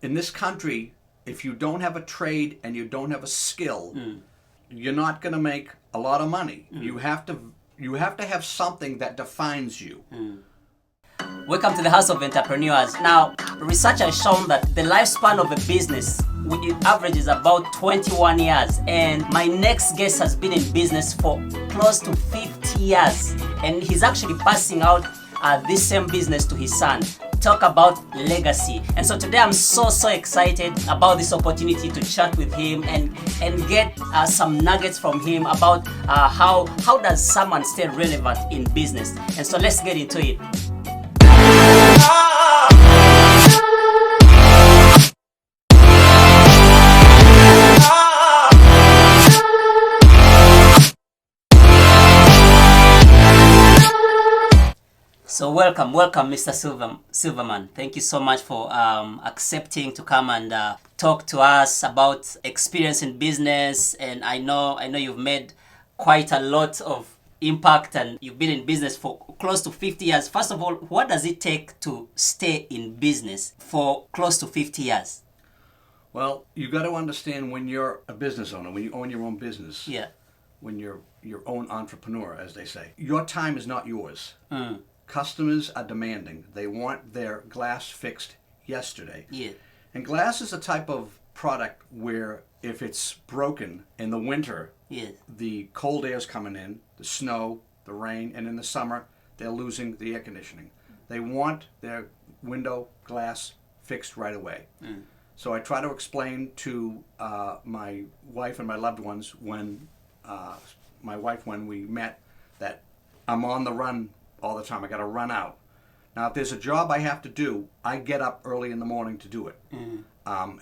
in this country, if you don't have a trade and you don't have a skill, you're not going to make a lot of money. You have to have something that defines you. Welcome to the House of Entrepreneurs. Now, research has shown that the lifespan of a business average is about 21 years. And my next guest has been in business for close to 50 years. And he's actually passing out this same business to his son. Talk about legacy. And so today I'm so excited about this opportunity to chat with him and get some nuggets from him about how does someone stay relevant in business. And so let's get into it. So welcome, Mr. Silverman. Thank you so much for accepting to come and talk to us about experience in business. And I know you've made quite a lot of impact, and you've been in business for close to 50 years. First of all, what does it take to stay in business for close to 50 years? Well, you got to understand when you're a business owner, when you own your own business, when you're your own entrepreneur, as they say, your time is not yours. Customers are demanding. They want their glass fixed yesterday. Yeah. And glass is a type of product where if it's broken in the winter, the cold air's coming in, the snow, the rain, and in the summer, they're losing the air conditioning. They want their window glass fixed right away. So I try to explain to my wife and my loved ones when we met that I'm on the run all the time. I got to run out. Now, if there's a job I have to do, I get up early in the morning to do it.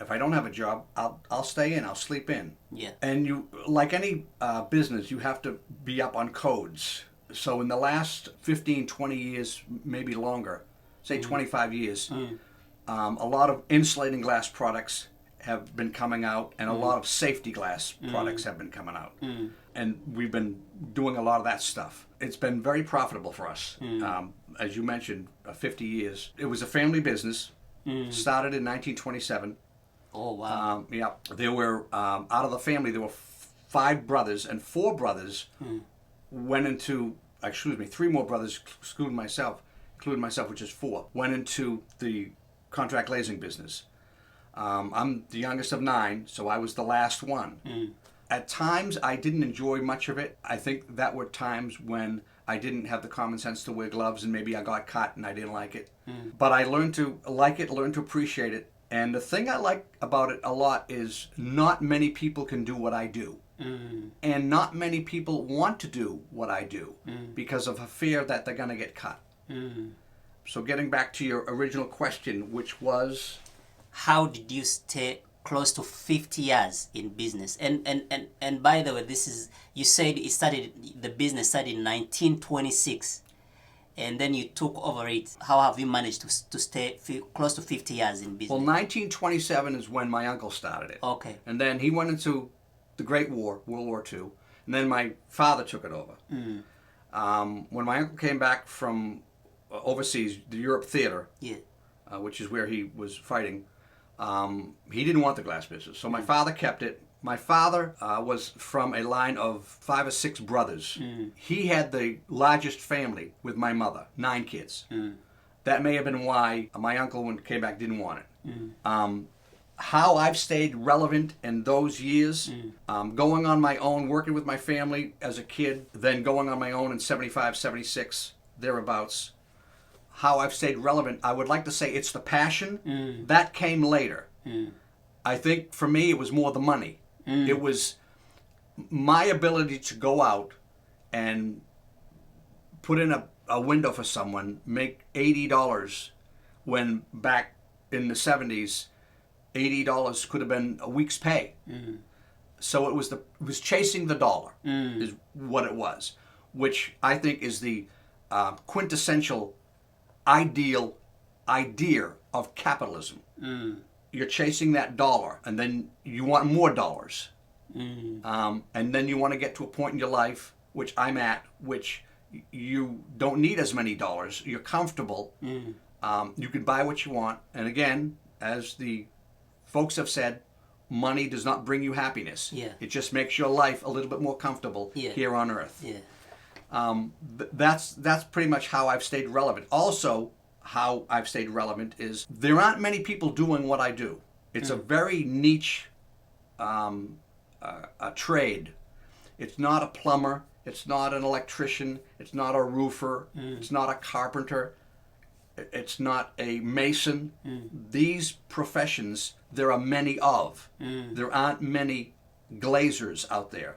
If I don't have a job, I'll stay in. I'll sleep in. Yeah. And you, like any business, you have to be up on codes. So in the last 15, 20 years, maybe longer, say 25 years, a lot of insulating glass products have been coming out, and a lot of safety glass products have been coming out. And we've been doing a lot of that stuff. It's been very profitable for us. As you mentioned, 50 years. It was a family business. Started in 1927. Oh, wow. Yeah. There were, out of the family, there were 5 brothers, and 4 brothers went into, three more brothers, including myself, which is 4, went into the contract glazing business. I'm the youngest of 9, so I was the last one. At times, I didn't enjoy much of it. I think that were times when I didn't have the common sense to wear gloves, and maybe I got cut and I didn't like it. But I learned to like it, learned to appreciate it. And the thing I like about it a lot is not many people can do what I do. And not many people want to do what I do because of a fear that they're going to get cut. So getting back to your original question, which was, how did you stay close to 50 years in business? And by the way, this is, you said the business started in 1926, and then you took over it. How have you managed to stay close to 50 years in business? Well, 1927 is when my uncle started it. Okay. And then he went into the Great War, World War II, and then my father took it over. When my uncle came back from overseas, the Europe Theater, which is where he was fighting, he didn't want the glass business, so my father kept it. My father was from a line of 5 or 6 brothers. He had the largest family with my mother, 9 kids. That may have been why my uncle, when he came back, didn't want it. How I've stayed relevant in those years, going on my own, working with my family as a kid, then going on my own in 75, 76, thereabouts. How I've stayed relevant, I would like to say it's the passion. That came later. I think for me it was more the money. It was my ability to go out and put in a window for someone, make $80, when back in the 70s, $80 could have been a week's pay. So it was chasing the dollar, is what it was, which I think is the quintessential idea of capitalism. You're chasing that dollar, and then you want more dollars. And then you want to get to a point in your life, which I'm at, which you don't need as many dollars. You're comfortable. You can buy what you want. And again, as the folks have said money does not bring you happiness. Yeah. It just makes your life a little bit more comfortable here on earth. Yeah. That's pretty much how I've stayed relevant. Also, how I've stayed relevant is there aren't many people doing what I do. It's a very niche a trade. It's not a plumber. It's not an electrician. It's not a roofer. It's not a carpenter. It's not a mason. These professions, there are many of. There aren't many glazers out there.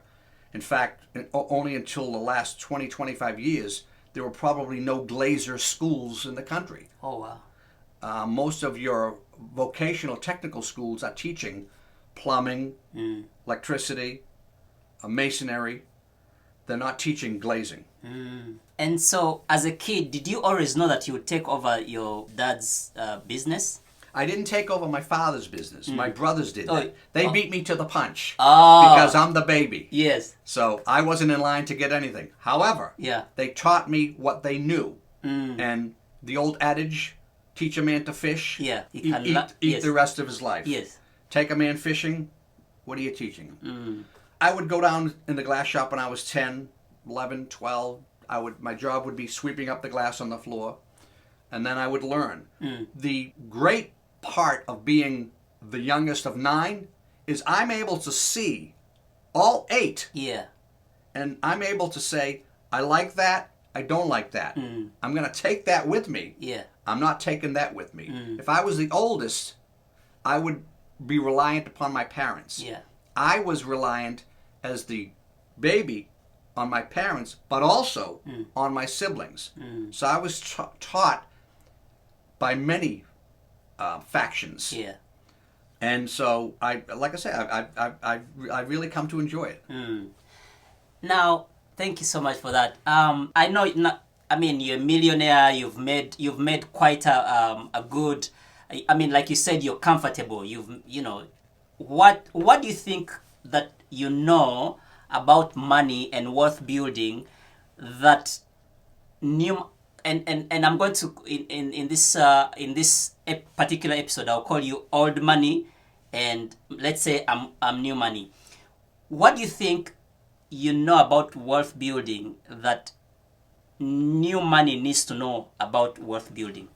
In fact, only until the last 20, 25 years, there were probably no glazer schools in the country. Oh, wow. Most of your vocational technical schools are teaching plumbing, electricity, masonry. They're not teaching glazing. And so, as a kid, did you always know that you would take over your dad's business? I didn't take over my father's business. My brothers did that. They beat me to the punch because I'm the baby. Yes. So I wasn't in line to get anything. However, they taught me what they knew. And the old adage, teach a man to fish, eat the rest of his life. Yes. Take a man fishing, what are you teaching him? I would go down in the glass shop when I was 10, 11, 12. My job would be sweeping up the glass on the floor, and then I would learn. The great part of being the youngest of 9 is I'm able to see all 8. Yeah. And I'm able to say, I like that, I don't like that. I'm going to take that with me. Yeah. I'm not taking that with me. If I was the oldest, I would be reliant upon my parents. Yeah. I was reliant as the baby on my parents, but also on my siblings. So I was taught by many factions. Yeah. And so like I say, I really come to enjoy it. Now, thank you so much for that. I know, you're a millionaire. You've made quite a good. Like you said, you're comfortable. What do you think that you know about money and wealth building that new and I'm going to in this particular episode I'll call you old money and let's say I'm new money. What do you think you know about wealth building that new money needs to know about wealth building?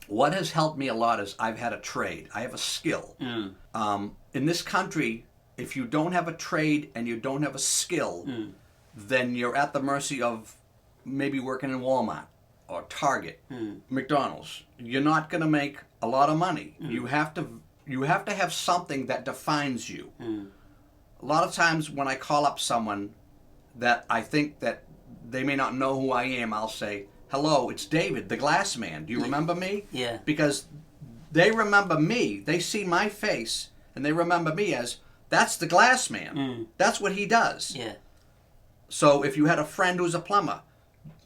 What has helped me a lot is I've had a trade. I have a skill. In this country, if you don't have a trade and you don't have a skill, then you're at the mercy of maybe working in Walmart or Target, McDonald's. You're not going to make a lot of money. You have to have something that defines you. A lot of times when I call up someone that I think that they may not know who I am, I'll say, hello, it's David, the glass man. Do you remember me? Yeah. Because they remember me. They see my face, and they remember me as, that's the glass man. That's what he does. Yeah. So if you had a friend who's a plumber,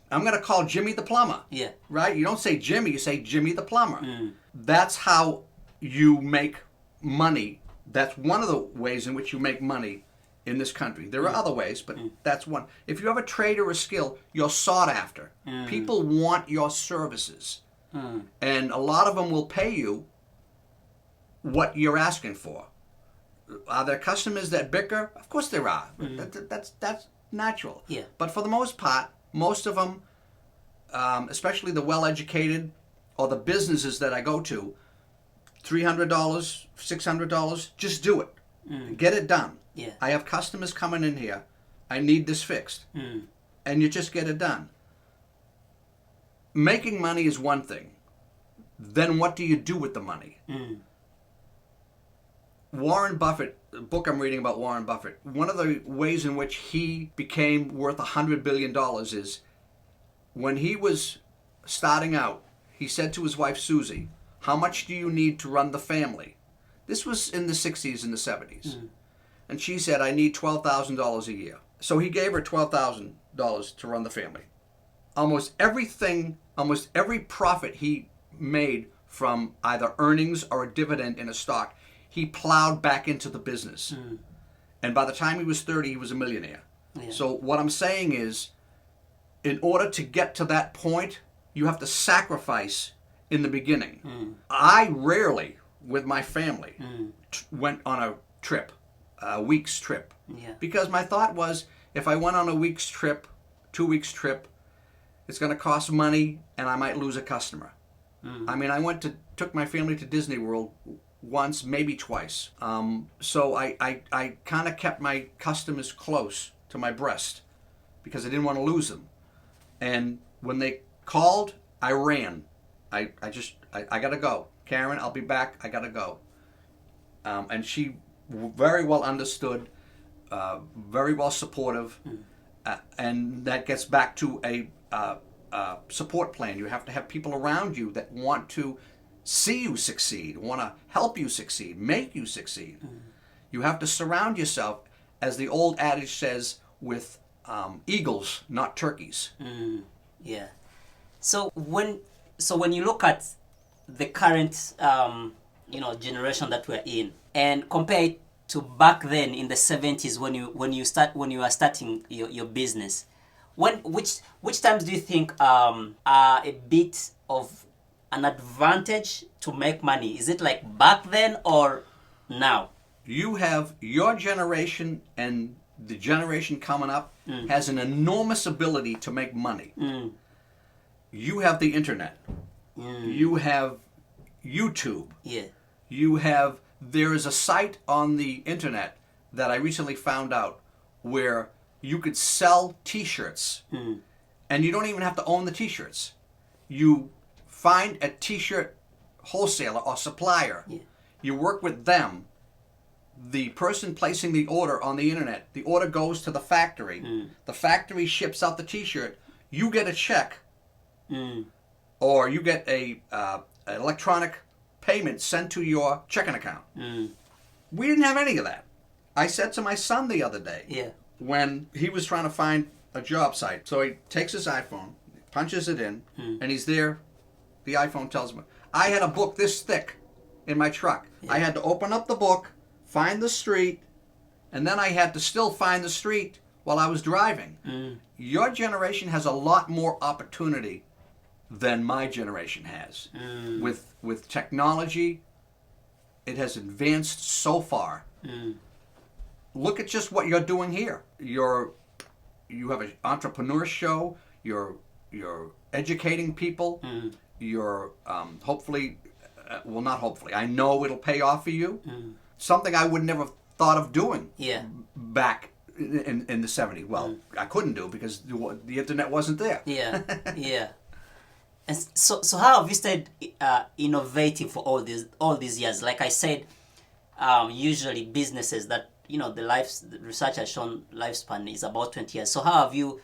I'm going to call Jimmy the plumber. Yeah. Right? You don't say Jimmy, you say Jimmy the plumber. That's how you make money. That's one of the ways in which you make money in this country. There are other ways, but that's one. If you have a trade or a skill, you're sought after. People want your services. And a lot of them will pay you what you're asking for. Are there customers that bicker? Of course there are. That's natural. Yeah. But for the most part, most of them, especially the well-educated or the businesses that I go to, $300, $600, just do it. Get it done. Yeah. I have customers coming in here. I need this fixed. And you just get it done. Making money is one thing. Then what do you do with the money? Warren Buffett, the book I'm reading about Warren Buffett, one of the ways in which he became worth $100 billion is when he was starting out, he said to his wife Susie, how much do you need to run the family? This was in the 60s and the 70s. And she said, I need $12,000 a year. So he gave her $12,000 to run the family. Almost every profit he made from either earnings or a dividend in a stock, he plowed back into the business. And by the time he was 30, he was a millionaire. Yeah. So what I'm saying is, in order to get to that point, you have to sacrifice in the beginning. I rarely with my family, went on a trip, a week's trip. Yeah. Because my thought was, if I went on a week's trip, 2 weeks trip, it's going to cost money and I might lose a customer. I mean, took my family to Disney World once, maybe twice. So I kind of kept my customers close to my breast because I didn't want to lose them. And when they called, I ran. I got to go. Karen, I'll be back. I got to go. And she very well understood, very well supportive. And that gets back to a support plan. You have to have people around you that want to see you succeed, want to help you succeed, make you succeed. You have to surround yourself, as the old adage says, with eagles, not turkeys. Yeah. So when you look at the current generation that we're in and compare it to back then in the 70s when you were starting your business, which times do you think are a bit of an advantage to make money? Is it like back then or now? You have your generation, and the generation coming up has an enormous ability to make money. You have the internet. You have YouTube. Yeah. There is a site on the internet that I recently found out where you could sell t-shirts, and you don't even have to own the t-shirts. You find a t-shirt wholesaler or supplier. Yeah. You work with them. The person placing the order on the internet, the order goes to the factory. The factory ships out the t-shirt. You get a check, or you get an electronic payment sent to your checking account. We didn't have any of that. I said to my son the other day, when he was trying to find a job site, so he takes his iPhone, punches it in, and he's there. The iPhone tells him, I had a book this thick in my truck. I had to open up the book, find the street, and then I had to still find the street while I was driving. Your generation has a lot more opportunity than my generation has. With technology, it has advanced so far. Look at just what you're doing here. You have an entrepreneur show. You're educating people. You're hopefully, well, not hopefully, I know it'll pay off for you. Something I would never have thought of doing back in the 70s. Well, I couldn't do because the internet wasn't there. Yeah. And so how have you stayed innovating for all these years? Like I said, usually businesses that the research has shown lifespan is about 20 years. So how have you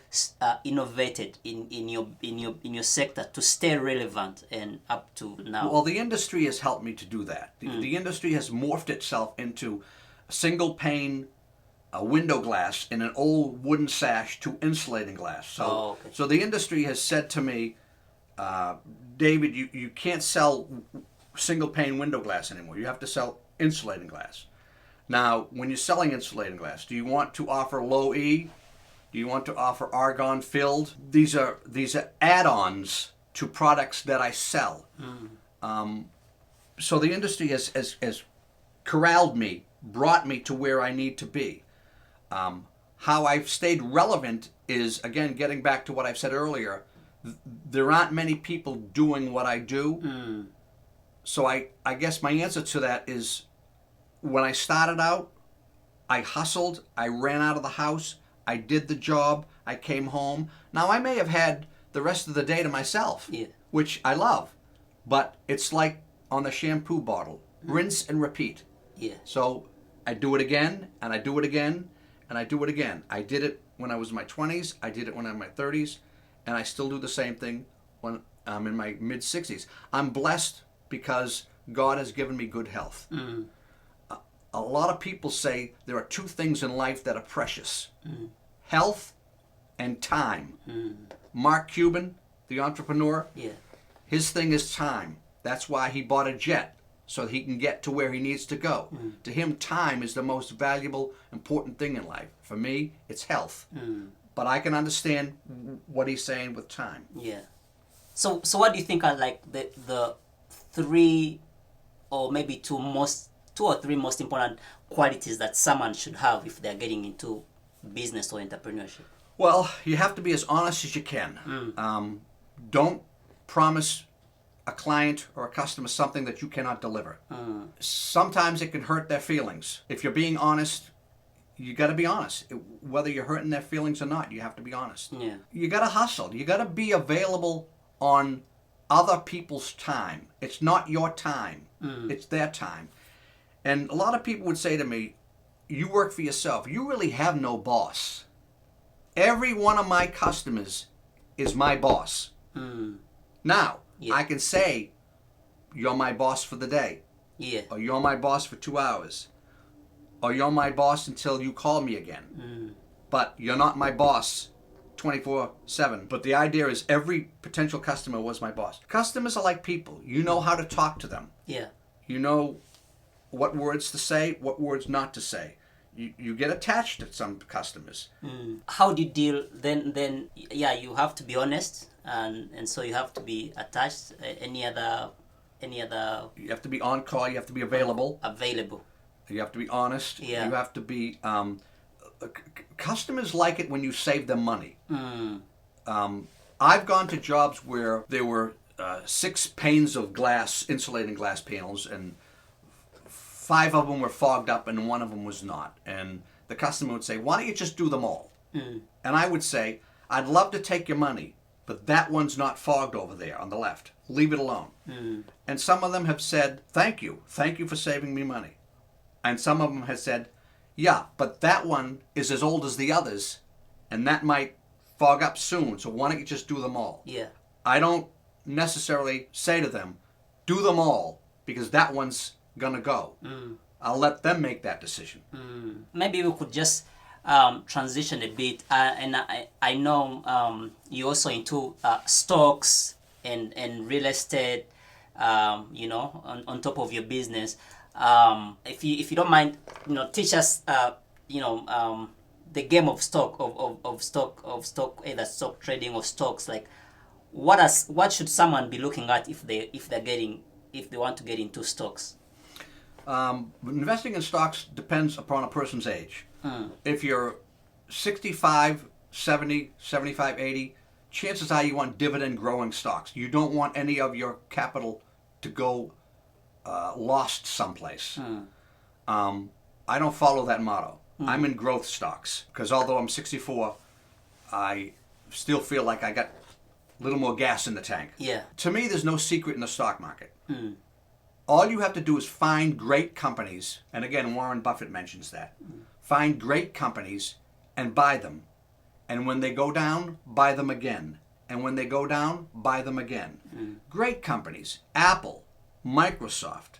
innovated in your sector to stay relevant and up to now? Well, the industry has helped me to do that. The industry has morphed itself into a single pane window glass in an old wooden sash to insulating glass. So the industry has said to me, David, you can't sell single pane window glass anymore. You have to sell insulating glass. Now, when you're selling insulating glass, do you want to offer low E? Do you want to offer argon filled? These are add-ons to products that I sell. So the industry has corralled me, brought me to where I need to be. How I've stayed relevant is, again, getting back to what I've said earlier, there aren't many people doing what I do. So I guess my answer to that is, when I started out, I hustled, I ran out of the house, I did the job, I came home. Now, I may have had the rest of the day to myself, which I love, but it's like on the shampoo bottle, rinse and repeat. So I do it again, and I do it again, and I do it again. I did it when I was in my 20s, I did it when I'm in my 30s, and I still do the same thing when I'm in my mid-60s. I'm blessed because God has given me good health. A lot of people say there are two things in life that are precious. Health and time. Mark Cuban, the entrepreneur, his thing is time. That's why he bought a jet, so he can get to where he needs to go. To him, time is the most valuable, important thing in life. For me, it's health. But I can understand what he's saying with time. So what do you think are like the three or maybe two or three most important qualities that someone should have if they're getting into business or entrepreneurship? Well, you have to be as honest as you can. Don't promise a client or a customer something that you cannot deliver. Sometimes it can hurt their feelings. If you're being honest, you got to be honest. Whether you're hurting their feelings or not, you have to be honest. Yeah. You got to hustle. You got to be available on other people's time. It's not your time. It's their time. And a lot of people would say to me, you work for yourself. You really have no boss. Every one of my customers is my boss. Now, Yeah. I can say, you're my boss for the day. Yeah. Or you're my boss for 2 hours. Or you're my boss until you call me again. But you're not my boss 24/7. But the idea is every potential customer was my boss. Customers are like people. You know how to talk to them. Yeah. You know what words to say, what words not to say. You get attached to some customers. How do you deal then yeah, you have to be honest, and so you have to be attached. Any other You have to be on call. You have to be available. You have to be honest. Yeah. You have to be... customers like it when you save them money. I've gone to jobs where there were 6 panes of glass, insulating glass panels, and 5 of them were fogged up and 1 of them was not. And the customer would say, why don't you just do them all? And I would say, I'd love to take your money, but that one's not fogged over there on the left. Leave it alone. And some of them have said, thank you. Thank you for saving me money. And some of them have said, yeah, but that one is as old as the others, and that might fog up soon, so why don't you just do them all? Yeah. I don't necessarily say to them, do them all, because that one's gonna go. I'll let them make that decision. Maybe we could just transition a bit, and I know you're also into stocks and real estate, on top of your business. If you don't mind, teach us, the game of stock of stock, either stock trading or stocks. Like, what should someone be looking at if they want to get into stocks? Investing in stocks depends upon a person's age. If you're 65, 70, 75, 80, chances are you want dividend growing stocks. You don't want any of your capital to go lost someplace. I don't follow that motto. I'm in growth stocks because although I'm 64, I still feel like I got a little more gas in the tank. Yeah. To me, there's no secret in the stock market. All you have to do is find great companies, and again, Warren Buffett mentions that. Find great companies and buy them. And when they go down, buy them again. And when they go down, buy them again. Great companies, Apple, Microsoft,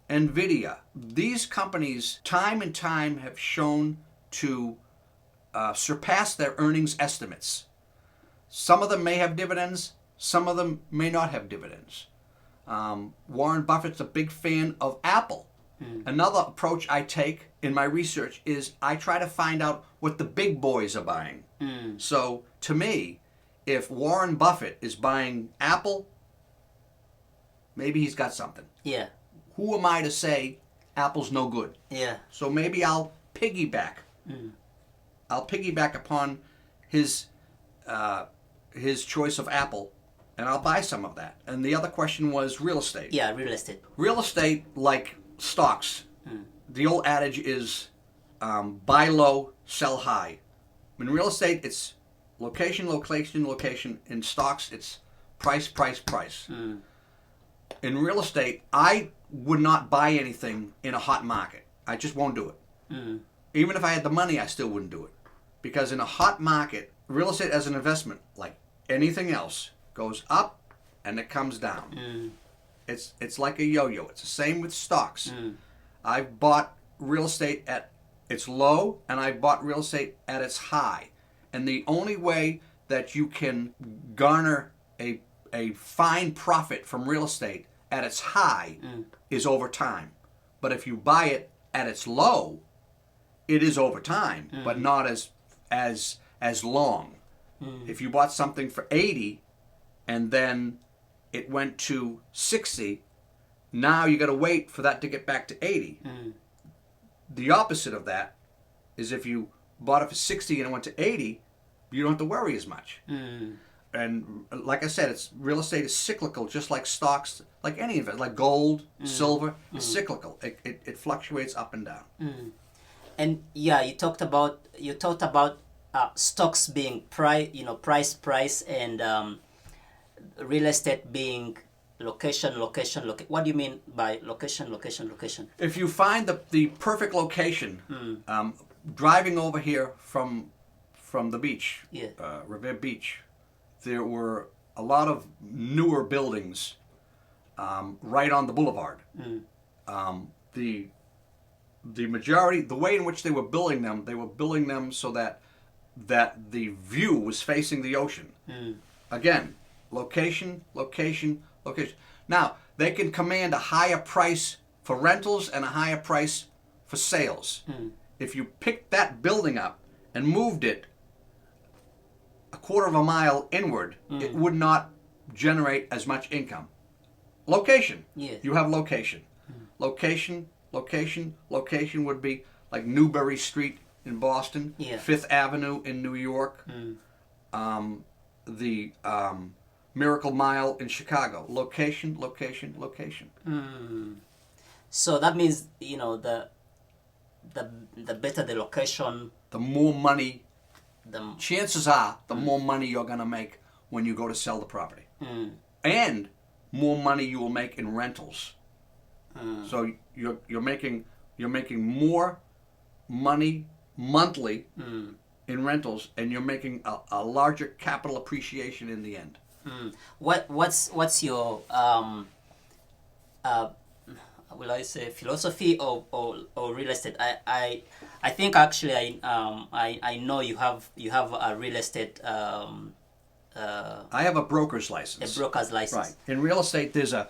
NVIDIA. These companies, time and time, have shown to surpass their earnings estimates. Some of them may have dividends, some of them may not have dividends. Warren Buffett's a big fan of Apple. Another approach I take in my research is I try to find out what the big boys are buying. So to me, if Warren Buffett is buying Apple, maybe he's got something. Yeah. Who am I to say Apple's no good? Yeah. So maybe I'll piggyback. I'll piggyback upon his choice of Apple, and I'll buy some of that. And the other question was real estate. Yeah, real estate. Real estate, like stocks, the old adage is buy low, sell high. In real estate, it's location, location, location. In stocks, it's price, price, price. In real estate, I would not buy anything in a hot market. I just won't do it. Even if I had the money, I still wouldn't do it. Because in a hot market, real estate as an investment, like anything else, goes up and it comes down. It's like a yo-yo. It's the same with stocks. I've bought real estate at its low, and I bought real estate at its high. And the only way that you can garner a fine profit from real estate at its high is over time. But if you buy it at its low, it is over time, but not as long. If you bought something for 80 and then it went to 60, Now you got to wait for that to get back to 80. The opposite of that is if you bought it for 60 and it went to 80, you don't have to worry as much. And like I said, real estate is cyclical, just like stocks, like any of it, like gold, silver, it's cyclical. It fluctuates up and down. And yeah, you talked about stocks being price, and real estate being location. What do you mean by location? If you find the perfect location, driving over here from the beach, Revere Beach, there were a lot of newer buildings right on the boulevard. The majority, the way in which they were building them so that the view was facing the ocean. Again, location. Now, they can command a higher price for rentals and a higher price for sales. If you picked that building up and moved it a quarter of a mile inward, it would not generate as much income. Location. You have location. Location would be like Newbury Street in Boston, Fifth Avenue in New York, the Miracle Mile in Chicago. Location. So that means, the better the location, the more money, chances are the more money you're going to make when you go to sell the property. And more money you will make in rentals. So you're making more money monthly in rentals, and you're making a larger capital appreciation in the end. What's your will I say philosophy or real estate? I think actually I know you have a real estate. I have a broker's license. A broker's license. Right. In real estate, there's a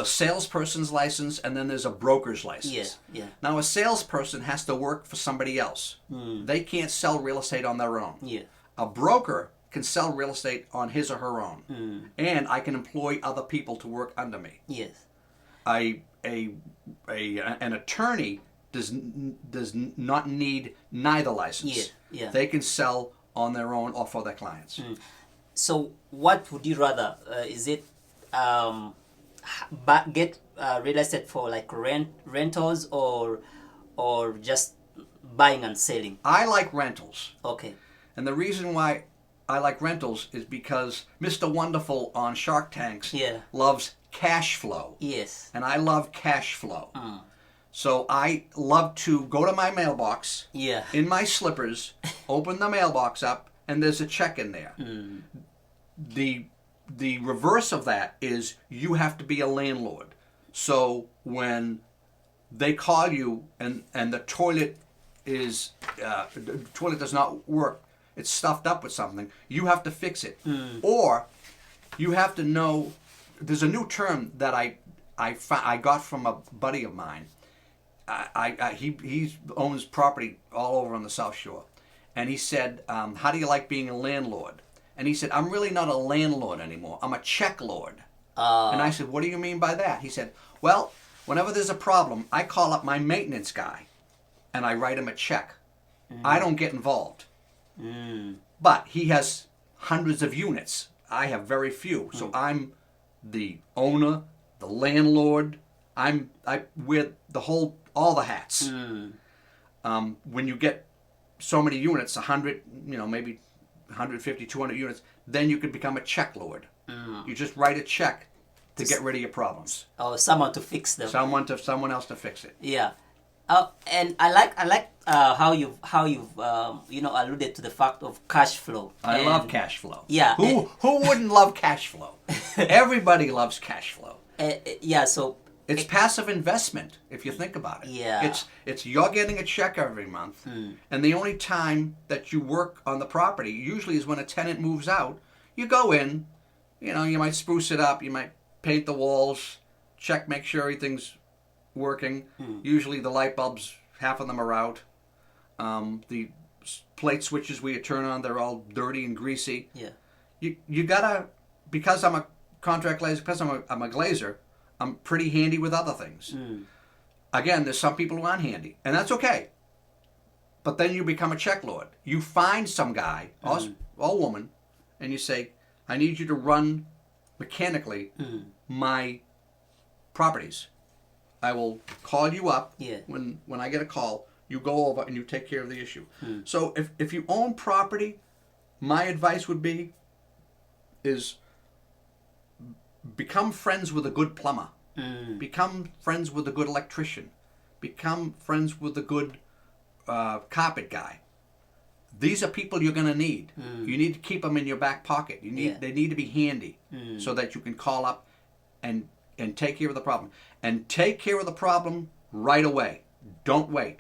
salesperson's license, and then there's a broker's license. Yeah. Now, a salesperson has to work for somebody else. They can't sell real estate on their own. A broker can sell real estate on his or her own, and I can employ other people to work under me. An attorney does not need neither license. They can sell on their own or for their clients. So what would you rather? Is it get real estate for like rentals or just buying and selling? I like rentals. Okay. And the reason why I like rentals is because Mr. Wonderful on Shark Tanks loves cash flow. Yes. And I love cash flow. So I love to go to my mailbox in my slippers, open the mailbox up, and there's a check in there. The reverse of that is you have to be a landlord. So when they call you and the toilet does not work, it's stuffed up with something, you have to fix it. Or you have to know, there's a new term that I got from a buddy of mine. He owns property all over on the South Shore. And he said, how do you like being a landlord? And he said, I'm really not a landlord anymore. I'm a check lord. And I said, what do you mean by that? He said, well, whenever there's a problem, I call up my maintenance guy and I write him a check. I don't get involved. But he has hundreds of units. I have very few. So I'm the owner, the landlord. I wear all the hats. When you get so many units, 100, maybe 150, 200 units, then you could become a check lord. You just write a check to get rid of your problems. Oh, someone to fix them. Someone else to fix it. Yeah. And I like how you've alluded to the fact of cash flow. I love cash flow. Yeah. Who wouldn't love cash flow? Everybody loves cash flow. So it's passive investment if you think about it. Yeah. It's you're getting a check every month, and the only time that you work on the property usually is when a tenant moves out. You go in, you might spruce it up, you might paint the walls, make sure everything's working. Usually the light bulbs, half of them are out. The plate switches we turn on, they're all dirty and greasy. Yeah. You gotta, because I'm a contract glazer, because I'm a glazer, I'm pretty handy with other things. Again, there's some people who aren't handy, and that's okay. But then you become a check lord. You find some guy or woman, and you say, I need you to run mechanically my properties. I will call you up when I get a call. You go over and you take care of the issue. So if you own property, my advice would be is become friends with a good plumber. Become friends with a good electrician. Become friends with a good carpet guy. These are people you're going to need. You need to keep them in your back pocket. They need to be handy so that you can call up and take care of the problem. And take care of the problem right away. Don't wait.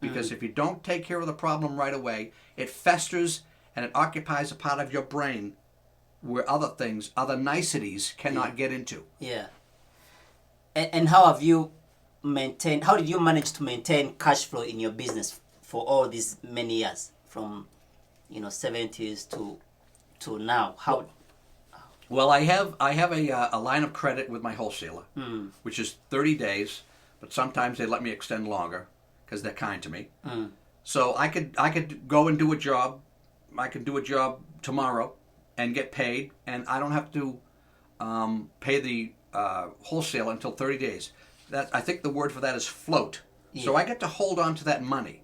Because if you don't take care of the problem right away, it festers and it occupies a part of your brain where other things, other niceties cannot get into. Yeah. And how did you manage to maintain cash flow in your business for all these many years, from 70s to now? How? Well, I have a line of credit with my wholesaler, which is 30 days, but sometimes they let me extend longer because they're kind to me. So I could go and do a job. I could do a job tomorrow and get paid, and I don't have to pay the wholesaler until 30 days. I think the word for that is float. So I get to hold on to that money.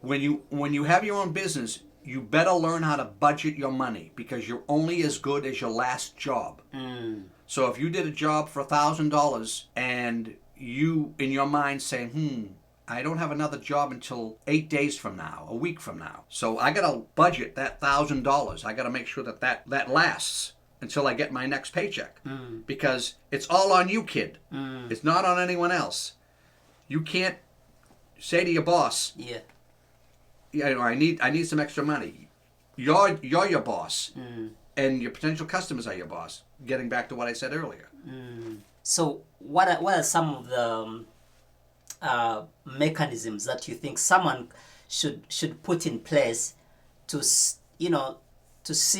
When you have your own business, you better learn how to budget your money because you're only as good as your last job. So if you did a job for $1,000 and you in your mind saying, I don't have another job until 8 days from now, a week from now. So I got to budget that $1,000. I got to make sure that lasts until I get my next paycheck. Because it's all on you, kid. It's not on anyone else. You can't say to your boss, I need some extra money. You're your boss. And your potential customers are your boss. Getting back to what I said earlier. So what are some of the mechanisms that you think someone should put in place to see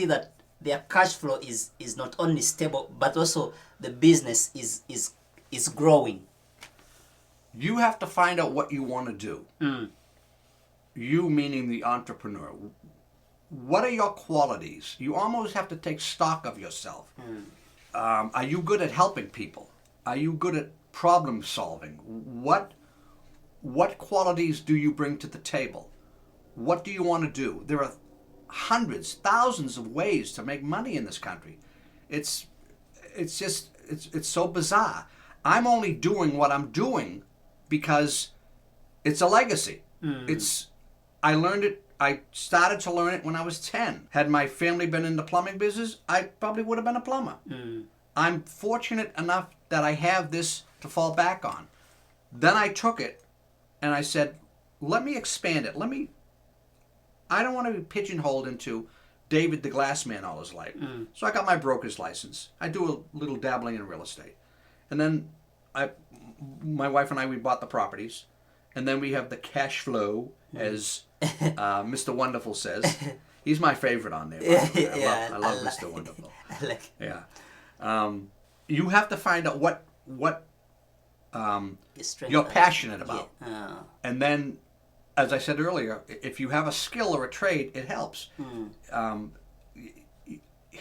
that their cash flow is not only stable but also the business is growing? You have to find out what you want to do. You meaning the entrepreneur. What are your qualities? You almost have to take stock of yourself. Are you good at helping people? Are you good at problem solving? What qualities do you bring to the table? What do you want to do? There are hundreds, thousands of ways to make money in this country. It's so bizarre. I'm only doing what I'm doing because it's a legacy. I learned it. I started to learn it when I was 10. Had my family been in the plumbing business, I probably would have been a plumber. I'm fortunate enough that I have this to fall back on. Then I took it and I said, let me expand it. I don't want to be pigeonholed into David the Glassman all his life. So I got my broker's license. I do a little dabbling in real estate. And then my wife and I, we bought the properties. And then we have the cash flow, as Mr. Wonderful says. He's my favorite on there. I love Mr. Wonderful. You have to find out what you're passionate about. And then, as I said earlier, if you have a skill or a trade, it helps.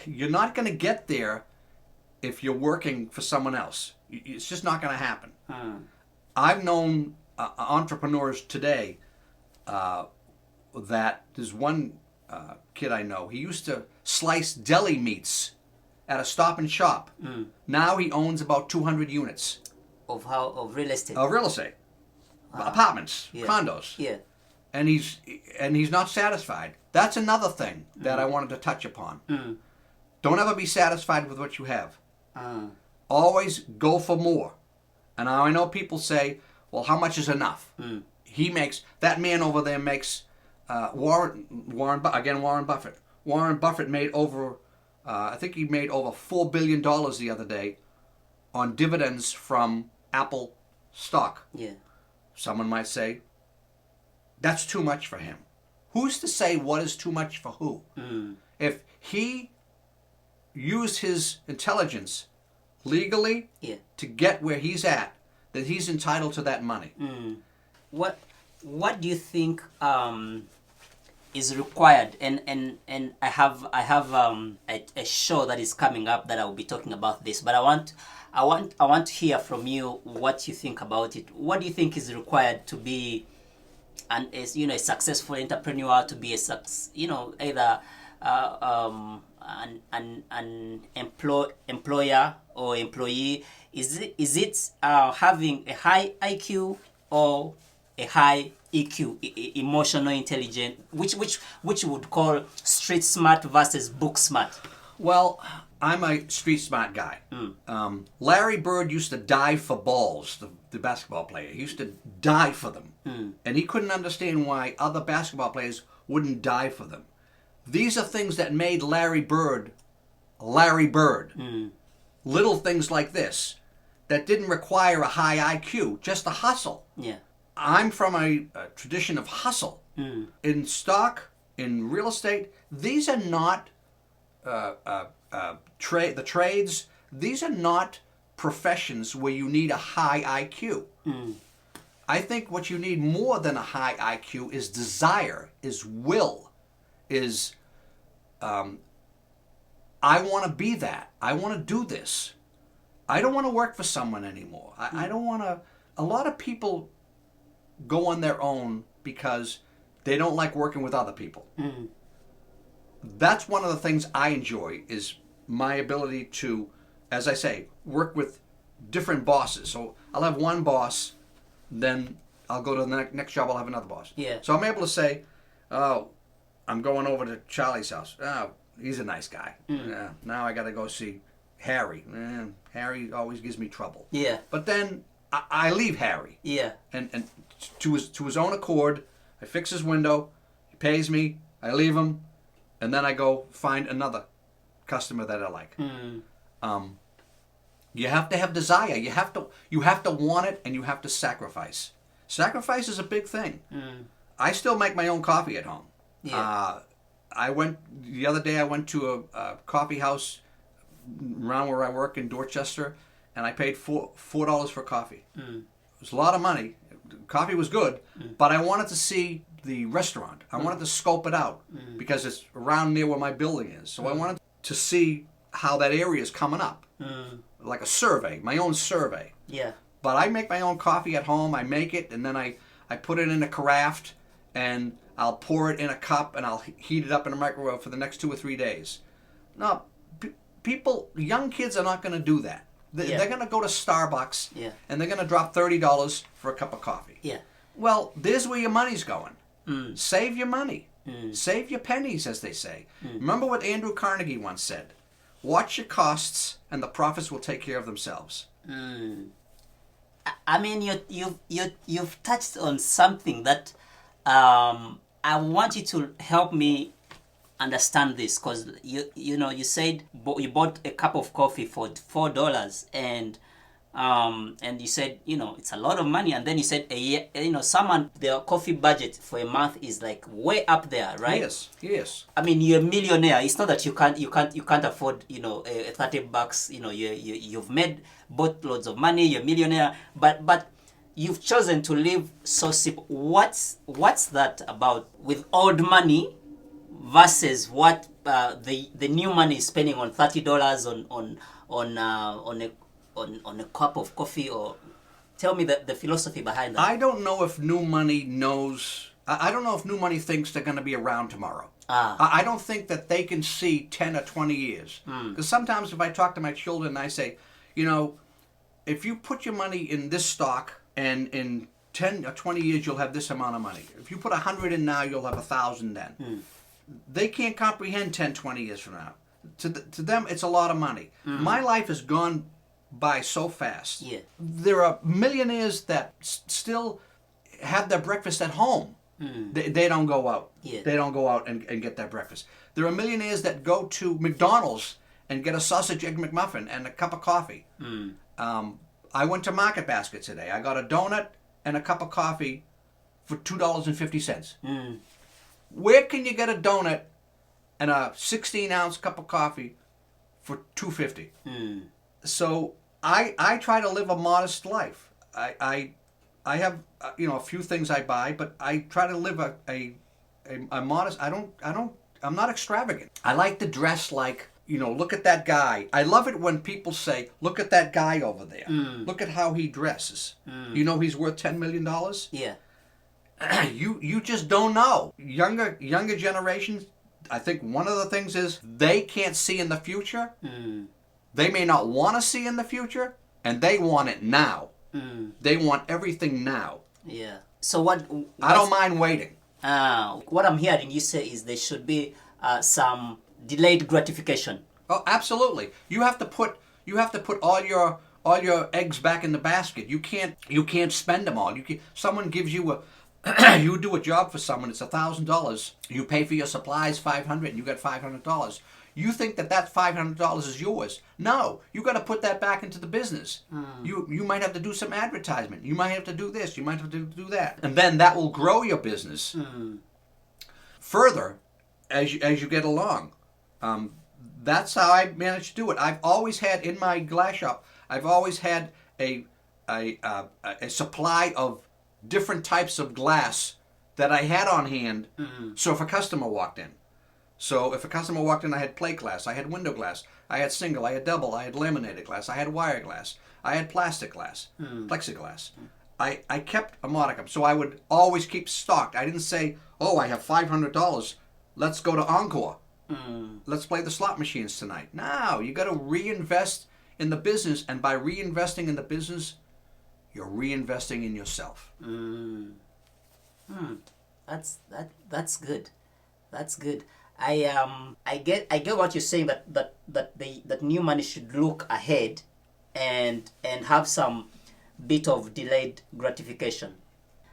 You're not going to get there if you're working for someone else. It's just not going to happen. I've known entrepreneurs today that there's one kid I know. He used to slice deli meats at a Stop and Shop. Now he owns about 200 units of real estate. Of real estate, apartments, condos. And he's not satisfied. That's another thing that I wanted to touch upon. Don't ever be satisfied with what you have. Always go for more. And now I know people say, well, how much is enough? That man over there makes, Warren Buffett. Warren Buffett made over, I think he made over $4 billion the other day on dividends from Apple stock. Someone might say, that's too much for him. Who's to say what is too much for who? If he used his intelligence legally Yeah. to get where he's at, that he's entitled to that money. What do you think is required? And I have a show that is coming up that I will be talking about this, but I want to hear from you what you think about it. What do you think is required to be a successful entrepreneur, to be either an employer or employee? Is it having a high IQ or a high EQ, emotional intelligence, which you would call street smart versus book smart? Well, I'm a street smart guy. Larry Bird used to die for balls, the basketball player. He used to die for them. And he couldn't understand why other basketball players wouldn't die for them. These are things that made Larry Bird Larry Bird. Little things like this that didn't require a high IQ, just a hustle. Yeah. I'm from a tradition of hustle. In stock, in real estate, these are not the trades. These are not professions where you need a high IQ. I think what you need more than a high IQ is desire, is will, is I want to be that. I want to do this. I don't want to work for someone anymore. I don't want to. A lot of people go on their own because they don't like working with other people. That's one of the things I enjoy, is my ability to, as I say, work with different bosses. So I'll have one boss, then I'll go to the next job, I'll have another boss. Yeah. So I'm able to say, oh, I'm going over to Charlie's house. Oh, he's a nice guy. Yeah, now I got to go see Harry. Harry always gives me trouble. Yeah. But then I leave Harry. Yeah. And to his own accord, I fix his window, he pays me, I leave him, and then I go find another customer that I like. You have to have desire. You have to want it, and you have to sacrifice. Sacrifice is a big thing. I still make my own coffee at home. Yeah. The other day I went to a coffee house around where I work in Dorchester, and I paid $4 for coffee. It was a lot of money. Coffee was good, but I wanted to see the restaurant. I wanted to scope it out because it's around near where my building is. So I wanted to see how that area is coming up, like a survey, my own survey. Yeah. But I make my own coffee at home. I make it, and then I put it in a carafe, and I'll pour it in a cup, and I'll heat it up in a microwave for the next 2 or 3 days. No, young kids are not going to do that. They're going to go to Starbucks, and they're going to drop $30 for a cup of coffee. Yeah. Well, there's where your money's going. Save your money. Save your pennies, as they say. Remember what Andrew Carnegie once said: watch your costs, and the profits will take care of themselves. I mean, you've touched on something that I want you to help me understand this, because you said you bought a cup of coffee for $4, and you said it's a lot of money, and then you said their coffee budget for a month is like way up there, right? Yes. I mean, you're a millionaire. It's not that you can't afford a $30. You've made boatloads of money. You're a millionaire, but you've chosen to live so simple. What's that about with old money versus what the new money is spending on $30 on a cup of coffee? Or tell me the philosophy behind that. I don't know if new money knows. I don't know if new money thinks they're going to be around tomorrow. I don't think that they can see 10 or 20 years. Because sometimes if I talk to my children, I say, if you put your money in this stock, and in 10 or 20 years you'll have this amount of money. If you put 100 in now, you'll have 1,000 then. They can't comprehend 10, 20 years from now. To them, it's a lot of money. My life has gone by so fast. Yeah. There are millionaires that still have their breakfast at home. They don't go out. Yeah. They don't go out and get their breakfast. There are millionaires that go to McDonald's and get a sausage egg McMuffin and a cup of coffee. I went to Market Basket today. I got a donut and a cup of coffee for $2.50. Where can you get a donut and a 16-ounce cup of coffee for $2.50? So I try to live a modest life. I have a few things I buy, but I try to live a modest. I'm not extravagant. I like to dress like, look at that guy. I love it when people say, look at that guy over there. Look at how he dresses. You know he's worth $10 million? Yeah. You just don't know. Younger generations, I think one of the things is they can't see in the future. They may not want to see in the future, and they want it now. They want everything now. Yeah. So what? I don't mind waiting. What I'm hearing you say is there should be some delayed gratification. Oh, absolutely. You have to put all your eggs back in the basket. You can't spend them all. Someone gives you you do a job for someone. It's $1,000. You pay for your supplies $500, and you get $500. You think that $500 is yours. No, you got to put that back into the business. You might have to do some advertisement. You might have to do this. You might have to do that. And then that will grow your business further as you get along. That's how I managed to do it. I've always had in my glass shop, I've always had a supply of different types of glass that I had on hand. So if a customer walked in, I had plate glass, I had window glass, I had single, I had double, I had laminated glass, I had wire glass, I had plastic glass, plexiglass. I kept a modicum, so I would always keep stocked. I didn't say, oh, I have $500, let's go to Encore. Let's play the slot machines tonight. No, you got to reinvest in the business, and by reinvesting in the business, you're reinvesting in yourself. That's good. That's good. I get what you're saying, that new money should look ahead and have some bit of delayed gratification.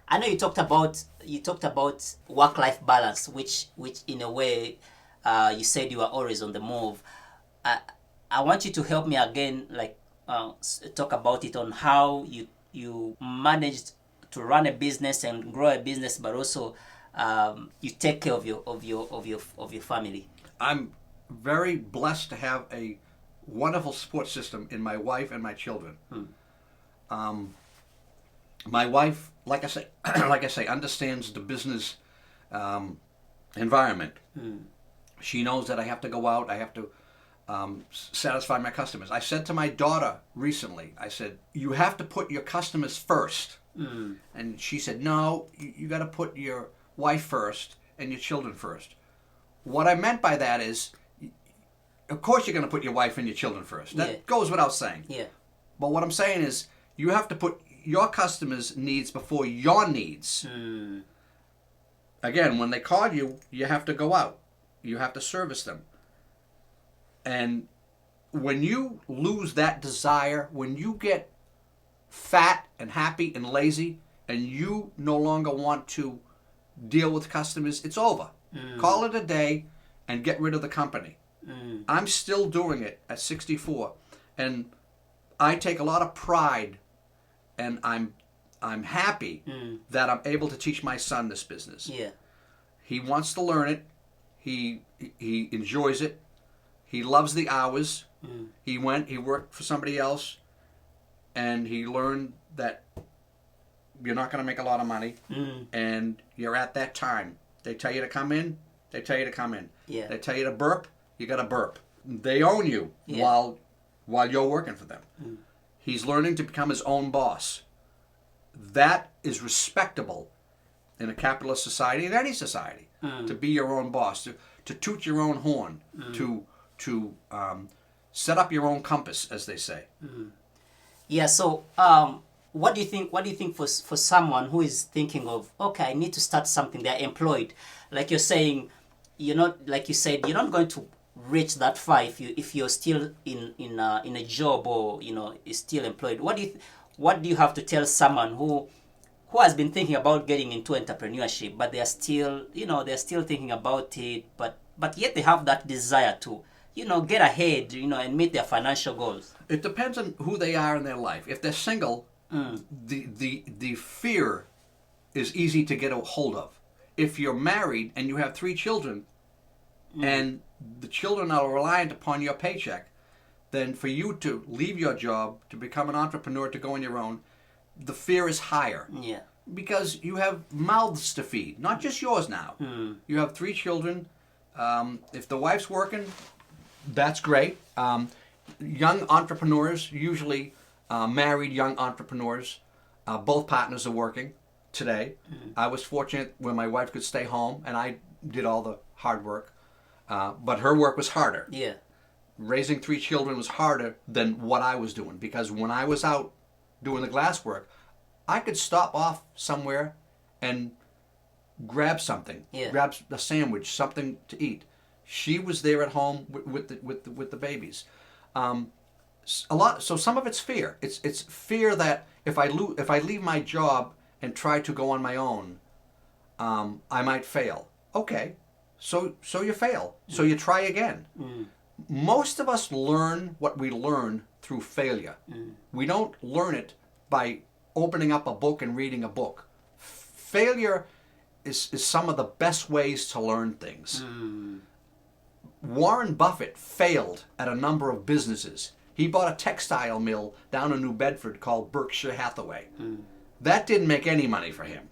I know you talked about work-life balance, which in a way you said you are always on the move. I want you to help me again, talk about it on how you managed to run a business and grow a business, but also you take care of your family. I'm very blessed to have a wonderful support system in my wife and my children. My wife, like I say, understands the business environment. She knows that I have to go out. I have to satisfy my customers. I said to my daughter recently, I said, you have to put your customers first. And she said, no, you got to put your wife first and your children first. What I meant by that is, of course you're going to put your wife and your children first. That goes without saying. Yeah. But what I'm saying is, you have to put your customers' needs before your needs. Again, when they call you, you have to go out. You have to service them. And when you lose that desire, when you get fat and happy and lazy, and you no longer want to deal with customers, it's over. Call it a day and get rid of the company. I'm still doing it at 64, and I take a lot of pride, and I'm happy that I'm able to teach my son this business. Yeah. He wants to learn it. He enjoys it. He loves the hours. He worked for somebody else, and he learned that you're not going to make a lot of money, and you're at that time. They tell you to come in, they tell you to come in. Yeah. They tell you to burp, you got to burp. They own you while you're working for them. He's learning to become his own boss. That is respectable in a capitalist society, in any society, to be your own boss, to toot your own horn, to set up your own compass, as they say. Yeah. So, what do you think? What do you think for someone who is thinking of, okay, I need to start something? They're employed, like you're saying, like you said, you're not going to reach that far if you're still in a job, or is still employed. What do you have to tell someone who has been thinking about getting into entrepreneurship, but they are still thinking about it, but yet they have that desire to get ahead, and meet their financial goals? It depends on who they are in their life. If they're single, the fear is easy to get a hold of. If you're married and you have 3 children, and the children are reliant upon your paycheck, then for you to leave your job, to become an entrepreneur, to go on your own, the fear is higher. Yeah. Because you have mouths to feed, not just yours now. You have 3 children. If the wife's working, that's great. Young entrepreneurs, usually married young entrepreneurs, both partners are working today. I was fortunate when my wife could stay home and I did all the hard work. But her work was harder. Yeah. Raising 3 children was harder than what I was doing, because when I was out doing the glass work, I could stop off somewhere and grab something, grab a sandwich, something to eat. She was there at home with the babies. So some of it's fear. It's fear that if I leave my job and try to go on my own, I might fail. Okay, so you fail. So you try again. Most of us learn what we learn through failure. We don't learn it by opening up a book and reading a book. Failure is some of the best ways to learn things. Warren Buffett failed at a number of businesses. He bought a textile mill down in New Bedford called Berkshire Hathaway. That didn't make any money for him,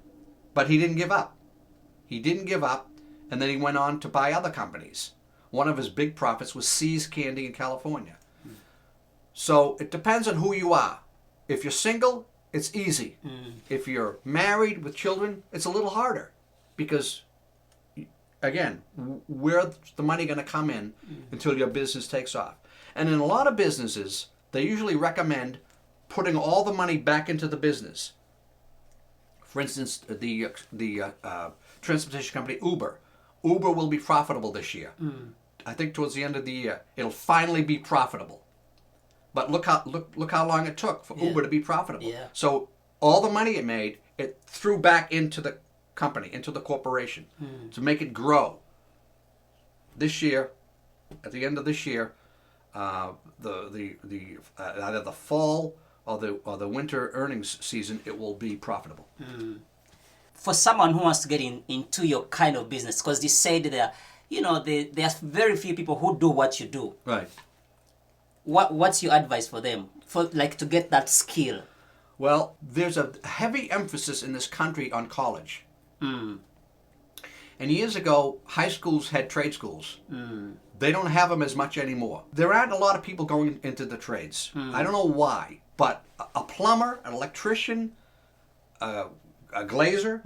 but he didn't give up. He didn't give up, and then he went on to buy other companies. One of his big profits was See's Candy in California. So it depends on who you are. If you're single, it's easy. If you're married with children, it's a little harder, because, again, where's the money going to come in until your business takes off? And in a lot of businesses, they usually recommend putting all the money back into the business. For instance, the transportation company Uber. Uber will be profitable this year. I think towards the end of the year, it'll finally be profitable. But look how long it took for Uber to be profitable. Yeah. So all the money it made, it threw back into the company, into the corporation, to make it grow. This year, at the end of this year, either the fall or the winter earnings season, it will be profitable. For someone who wants to get into your kind of business, because they said there are very few people who do what you do. Right. What's your advice for them, to get that skill? Well, there's a heavy emphasis in this country on college. And years ago, high schools had trade schools. They don't have them as much anymore. There aren't a lot of people going into the trades. I don't know why, but a plumber, an electrician, a glazer,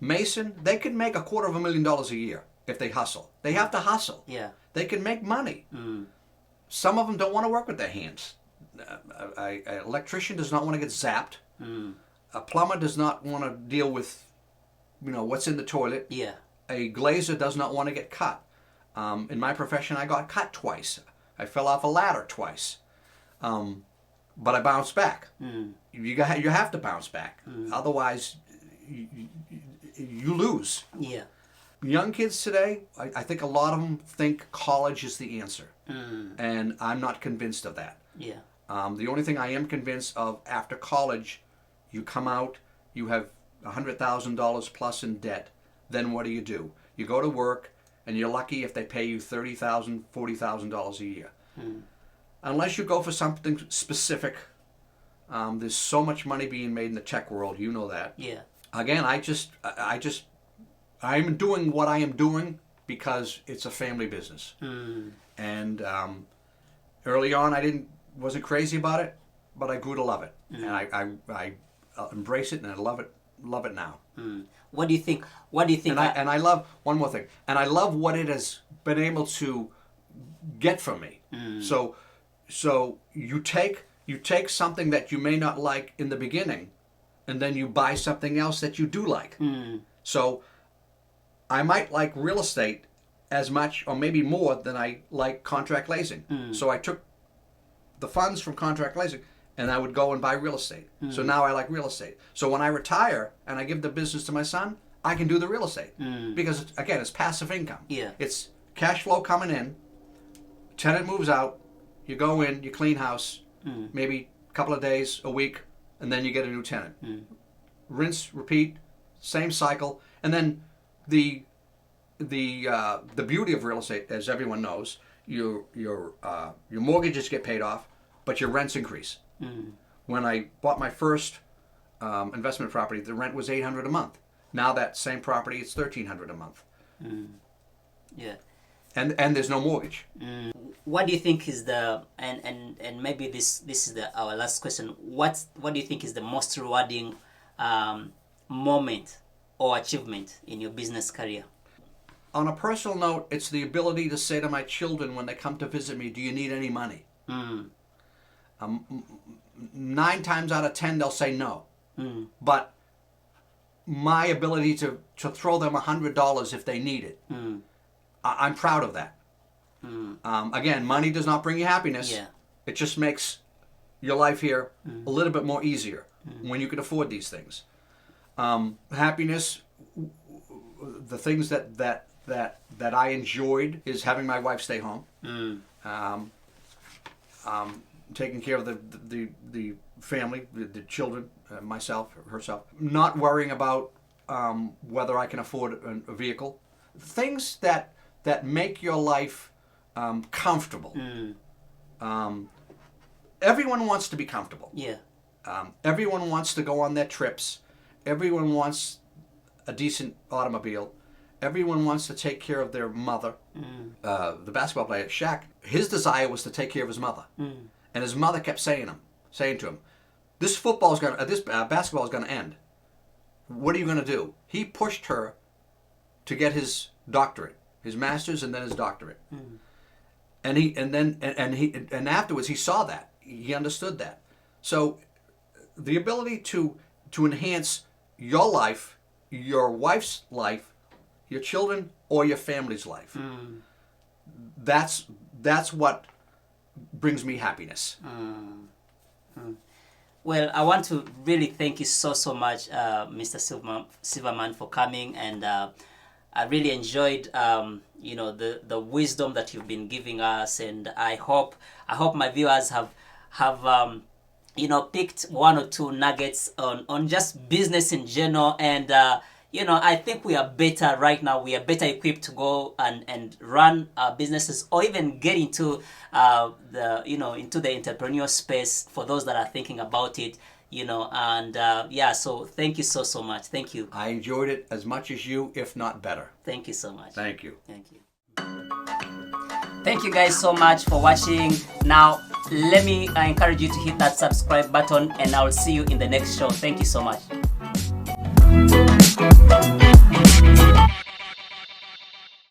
mason, they can make $250,000 a year if they hustle. They have to hustle. Yeah. They can make money. Some of them don't want to work with their hands. An electrician does not want to get zapped. A plumber does not want to deal with, what's in the toilet. Yeah. A glazer does not want to get cut. In my profession, I got cut twice. I fell off a ladder twice. But I bounced back. You have to bounce back. Otherwise, you lose. Yeah. Young kids today, I think a lot of them think college is the answer. And I'm not convinced of that. Yeah. The only thing I am convinced of, after college, you come out, you have $100,000 plus in debt, then what do? You go to work, and you're lucky if they pay you $30,000, $40,000 a year. Unless you go for something specific, there's so much money being made in the tech world, you know that. Yeah. Again, I'm doing what I am doing because it's a family business. And early on, I wasn't crazy about it, but I grew to love it, and I embrace it, and I love it now. What do you think? And I love one more thing, and I love what it has been able to get from me. So you take something that you may not like in the beginning, and then you buy something else that you do like. So I might like real estate as much or maybe more than I like contract glazing. So I took the funds from contract glazing and I would go and buy real estate. So now I like real estate. So when I retire and I give the business to my son, I can do the real estate. Because, again, it's passive income. Yeah. It's cash flow coming in, tenant moves out, you go in, you clean house, maybe a couple of days, a week, and then you get a new tenant. Rinse, repeat, same cycle. And then the beauty of real estate, as everyone knows, your mortgages get paid off, but your rents increase. When I bought my first investment property, the rent was $800 a month. Now that same property, it's $1,300 a month. Yeah. And there's no mortgage. What do you think is the and maybe this is our last question. What do you think is the most rewarding moment or achievement in your business career? On a personal note, it's the ability to say to my children when they come to visit me, "Do you need any money?" 9 times out of 10 they'll say no. But my ability to throw them $100 if they need it, I'm proud of that. Again, money does not bring you happiness. Yeah. It just makes your life here a little bit more easier when you can afford these things. Happiness, the things that I enjoyed is having my wife stay home, taking care of the family, the children, myself, herself, not worrying about whether I can afford a vehicle, things that make your life comfortable. Everyone wants to be comfortable. Yeah. Everyone wants to go on their trips. Everyone wants a decent automobile. Everyone wants to take care of their mother. The basketball player, Shaq, his desire was to take care of his mother. And his mother kept saying to him, this basketball is gonna end. What are you gonna do? He pushed her to get his doctorate, his master's, and then his doctorate. And afterwards he saw that. He understood that. So the ability to enhance your life, your wife's life, your children, or your family's life. That's what brings me happiness. Well, I want to really thank you so much, Mr. Silverman, for coming, and I really enjoyed the wisdom that you've been giving us, and I hope my viewers have picked one or two nuggets on just business in general. And I think we are better right now. We are better equipped to go and run our businesses, or even get into into the entrepreneurial space for those that are thinking about it. So thank you so much. Thank you. I enjoyed it as much as you, if not better. Thank you so much. Thank you. Thank you. Thank you guys so much for watching. Now, let me encourage you to hit that subscribe button, and I'll see you in the next show. Thank you so much.